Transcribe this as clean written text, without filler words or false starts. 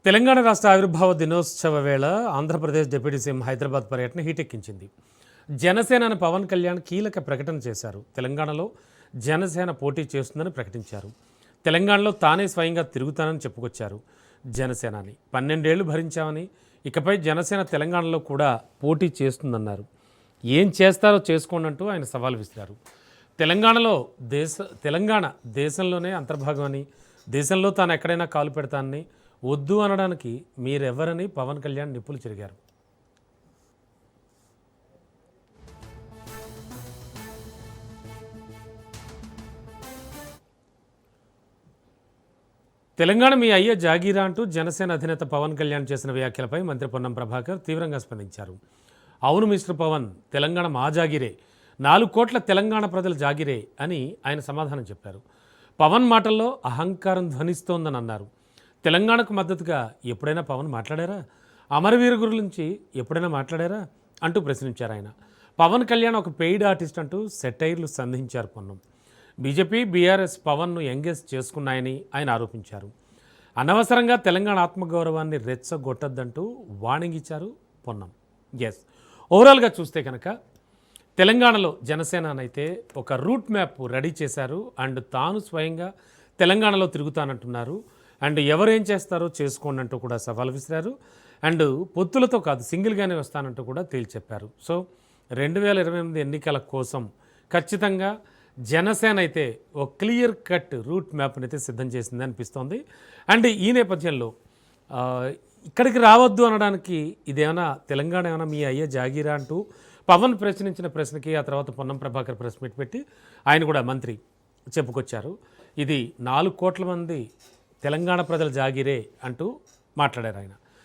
తెలంగాణ రాష్ట్ర ఆవిర్భావ దినోత్సవ వేళ ఆంధ్రప్రదేశ్ డిప్యూటీ సీఎం హైదరాబాద్ పర్యటన హీటెక్కించింది. జనసేనాని పవన్ కళ్యాణ్ కీలక ప్రకటన చేశారు. తెలంగాణలో జనసేన పోటీ చేస్తుందని ప్రకటించారు. తెలంగాణలో తానే స్వయంగా తిరుగుతానని చెప్పుకొచ్చారు. జనసేనాని 12 ఏళ్లు భరించామని, ఇకపై జనసేన తెలంగాణలో కూడా పోటీ చేస్తుందన్నారు. ఏం చేస్తారో చేసుకోండి అంటూ ఆయన సవాల్ విసిరారు. తెలంగాణ దేశంలోనే అంతర్భాగం అని, దేశంలో తాను ఎక్కడైనా కాలు పెడతానని, వద్దు అనడానికి మీరెవరని పవన్ కళ్యాణ్ నిప్పులు చెరిగారు. తెలంగాణ మీ అయ్యే జాగీరా అంటూ జనసేన అధినేత పవన్ కళ్యాణ్ చేసిన వ్యాఖ్యలపై మంత్రి పొన్నం ప్రభాకర్ తీవ్రంగా స్పందించారు. అవును మిస్టర్ పవన్, తెలంగాణ మా జాగిరే, 4 కోట్ల తెలంగాణ ప్రజల జాగిరే అని ఆయన సమాధానం చెప్పారు. పవన్ మాటల్లో అహంకారం ధ్వనిస్తోందని అన్నారు. తెలంగాణకు మద్దతుగా ఎప్పుడైనా పవన్ మాట్లాడారా? అమరవీరు గురించి ఎప్పుడైనా మాట్లాడారా అంటూ ప్రశ్నించారు ఆయన. పవన్ కళ్యాణ్ ఒక పెయిడ్ ఆర్టిస్ట్ అంటూ సెటైర్లు సంధించారు పొన్నం. బీజేపీ, బీఆర్ఎస్ పవన్ను ఎంగేజ్ చేసుకున్నాయని ఆయన ఆరోపించారు. అనవసరంగా తెలంగాణ ఆత్మగౌరవాన్ని రెచ్చగొట్టద్దంటూ వార్నింగ్ ఇచ్చారు పొన్నం. ఓవరాల్గా చూస్తే కనుక తెలంగాణలో జనసేననైతే ఒక రూట్ మ్యాప్ రెడీ చేశారు. అండ్ తాను స్వయంగా తెలంగాణలో తిరుగుతానంటున్నారు. అండ్ ఎవరేం చేస్తారో చేసుకోండి అంటూ కూడా సవాల్ విసిరారు. అండ్ పొత్తులతో కాదు, సింగిల్గానే వస్తానంటూ కూడా తేల్చెప్పారు. సో 2028 ఎన్నికల కోసం ఖచ్చితంగా జనసేన అయితే ఒక క్లియర్ కట్ రూట్ మ్యాప్ని అయితే సిద్ధం చేసింది అనిపిస్తోంది. అండ్ ఈ నేపథ్యంలో ఇక్కడికి రావద్దు అనడానికి ఇదేమైనా తెలంగాణ ఏమైనా మీ అయ్యే జాగీరా అంటూ పవన్ ప్రశ్నించిన ప్రశ్నకి ఆ తర్వాత పొన్నం ప్రభాకర్ ప్రెస్ మీట్ పెట్టి ఆయన కూడా మంత్రి చెప్పుకొచ్చారు. ఇది 4 కోట్ల మంది తెలంగాణ ప్రజల జాగిరే అంటూ మాట్లాడారు ఆయన.